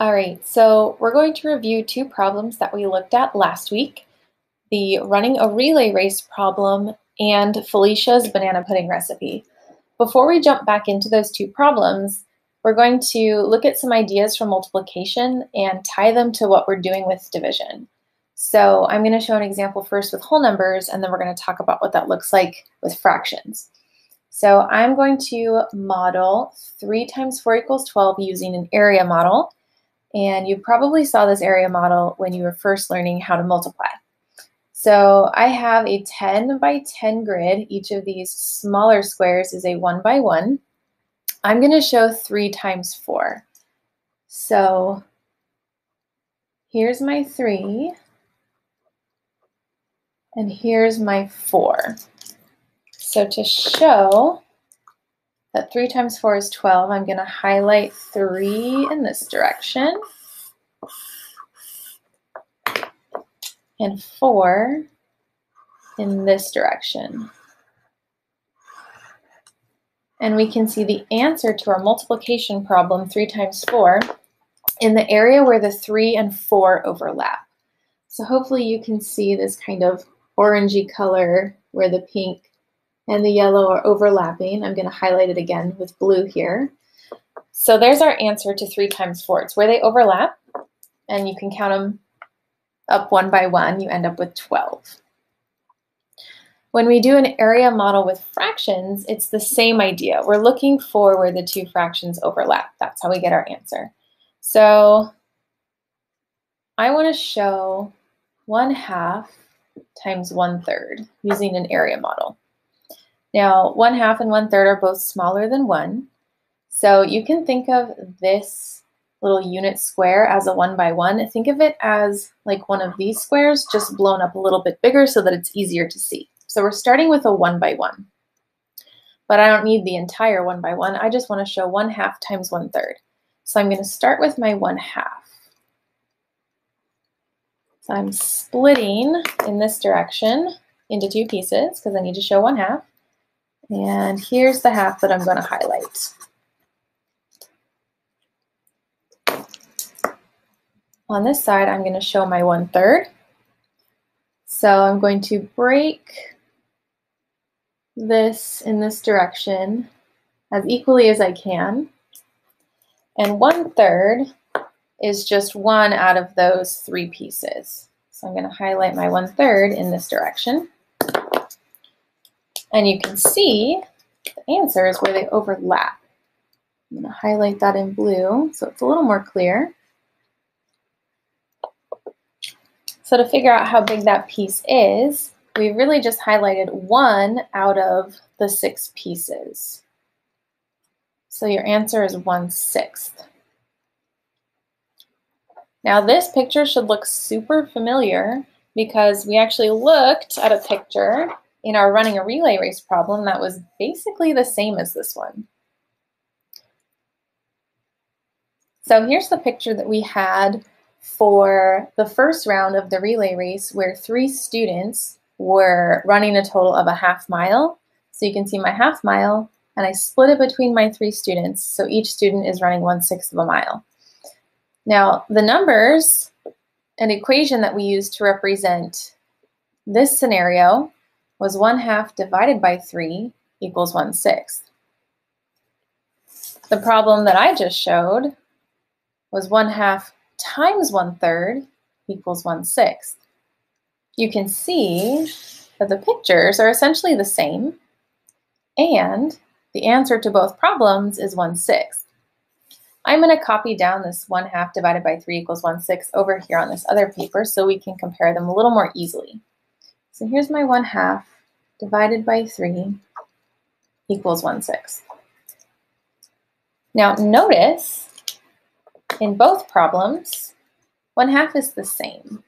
All right, so we're going to review two problems that we looked at last week, the running a relay race problem and Felicia's banana pudding recipe. Before we jump back into those two problems, we're going to look at some ideas from multiplication and tie them to what we're doing with division. So I'm going to show an example first with whole numbers, and then we're going to talk about what that looks like with fractions. So I'm going to model 3 times 4 equals 12 using an area model. And you probably saw this area model when you were first learning how to multiply. So I have a 10 by 10 grid. Each of these smaller squares is a 1 by 1. I'm going to show 3 times 4. So here's my 3, and here's my 4. So to show that 3 times 4 is 12, I'm going to highlight 3 in this direction and 4 in this direction. And we can see the answer to our multiplication problem, 3 times 4, in the area where the 3 and 4 overlap. So hopefully you can see this kind of orangey color where the pink and the yellow are overlapping. I'm going to highlight it again with blue here. So there's our answer to 3 times 4. It's where they overlap, and you can count them up 1 by 1. You end up with 12. When we do an area model with fractions, it's the same idea. We're looking for where the two fractions overlap. That's how we get our answer. So I want to show 1/2 times 1/3 using an area model. Now, 1/2 and 1/3 are both smaller than 1. So you can think of this little unit square as a 1 by 1. Think of it as like one of these squares, just blown up a little bit bigger so that it's easier to see. So we're starting with a 1 by 1. But I don't need the entire 1 by 1. I just want to show 1/2 times 1/3. So I'm going to start with my 1/2. So I'm splitting in this direction into 2 pieces because I need to show 1/2. And here's the half that I'm going to highlight. On this side, I'm going to show my 1/3. So I'm going to break this in this direction as equally as I can. And 1/3 is just one out of those 3 pieces. So I'm going to highlight my 1/3 in this direction. And you can see the answer is where they overlap. I'm going to highlight that in blue so it's a little more clear. So to figure out how big that piece is, we really just highlighted 1 out of the 6 pieces. So your answer is 1/6. Now this picture should look super familiar because we actually looked at a picture in our running a relay race problem that was basically the same as this one. So here's the picture that we had for the first round of the relay race where 3 students were running a total of a 1/2 mile. So you can see my 1/2 mile, and I split it between my 3 students, so each student is running 1/6 of a mile. Now the numbers, an equation that we used to represent this scenario was 1/2 divided by 3 equals 1/6. The problem that I just showed was 1/2 times 1/3 equals 1/6. You can see that the pictures are essentially the same, and the answer to both problems is 1/6. I'm going to copy down this 1/2 divided by 3 equals 1/6 over here on this other paper so we can compare them a little more easily. So here's my 1/2 divided by 3 equals 1/6. Now notice in both problems, 1/2 is the same.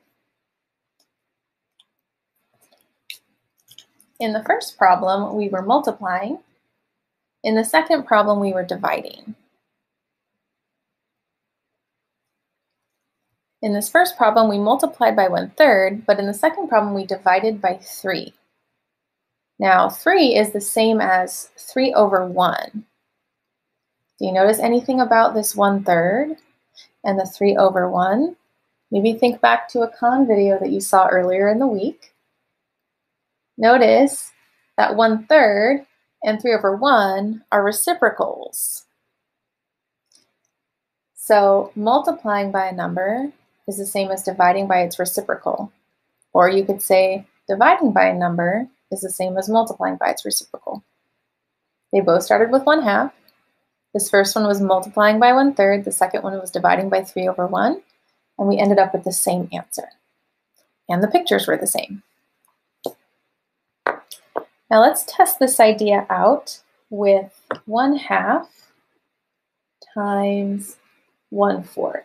In the first problem, we were multiplying. In the second problem, we were dividing. In this first problem, we multiplied by 1/3, but in the second problem, we divided by 3. Now, 3 is the same as 3 over 1. Do you notice anything about this 1/3? and the 3 over 1. Maybe think back to a con video that you saw earlier in the week. Notice that 1/3 and 3 over 1 are reciprocals. So multiplying by a number is the same as dividing by its reciprocal. Or you could say dividing by a number is the same as multiplying by its reciprocal. They both started with 1/2. This first one was multiplying by 1/3. The second one was dividing by 3 over 1. And we ended up with the same answer. And the pictures were the same. Now let's test this idea out with 1/2 times 1/4.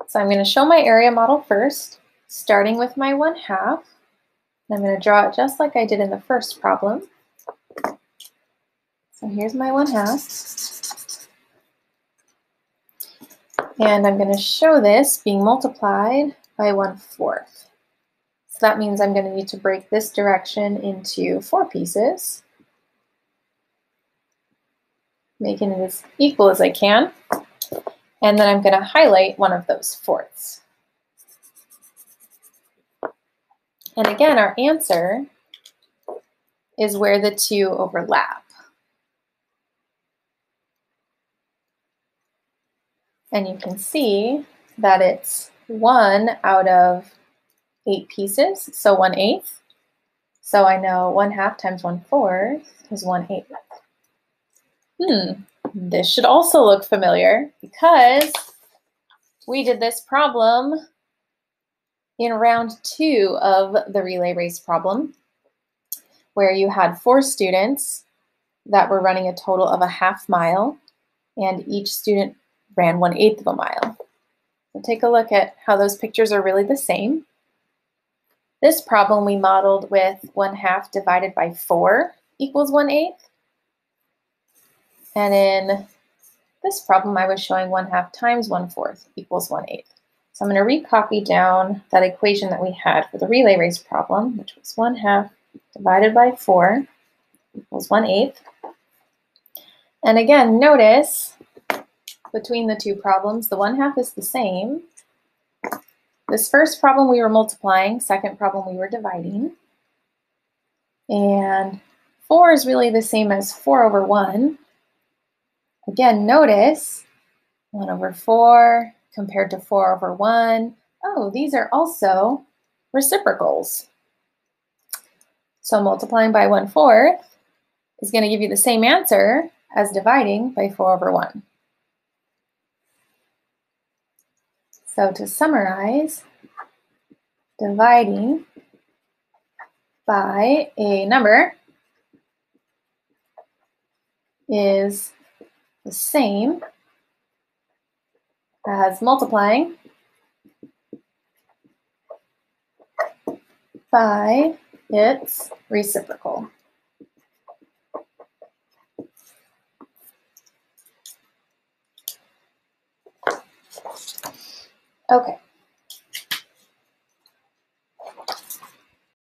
So I'm going to show my area model first, starting with my 1/2. I'm going to draw it just like I did in the first problem. So here's my 1/2. And I'm going to show this being multiplied by 1/4. So that means I'm going to need to break this direction into 4 pieces, making it as equal as I can. And then I'm going to highlight one of those fourths. And again, our answer is where the 2 overlap. And you can see that it's 1 out of 8 pieces, so 1/8. So I know 1/2 times 1/4 is 1/8. This should also look familiar because we did this problem in round 2 of the relay race problem, where you had 4 students that were running a total of a half mile, and each student ran 1/8 of a mile. So take a look at how those pictures are really the same. This problem we modeled with 1/2 divided by 4 equals 1/8. And in this problem, I was showing 1/2 times 1/4 equals 1/8. So I'm going to recopy down that equation that we had for the relay race problem, which was 1/2 divided by 4 equals 1/8. And again, notice between the two problems, the 1/2 is the same. This first problem we were multiplying, second problem we were dividing. And 4 is really the same as 4 over 1. Again, notice 1 over 4 compared to 4 over 1. Oh, these are also reciprocals. So multiplying by 1/4 is going to give you the same answer as dividing by 4 over 1. So to summarize, dividing by a number is the same as multiplying by its reciprocal. Okay,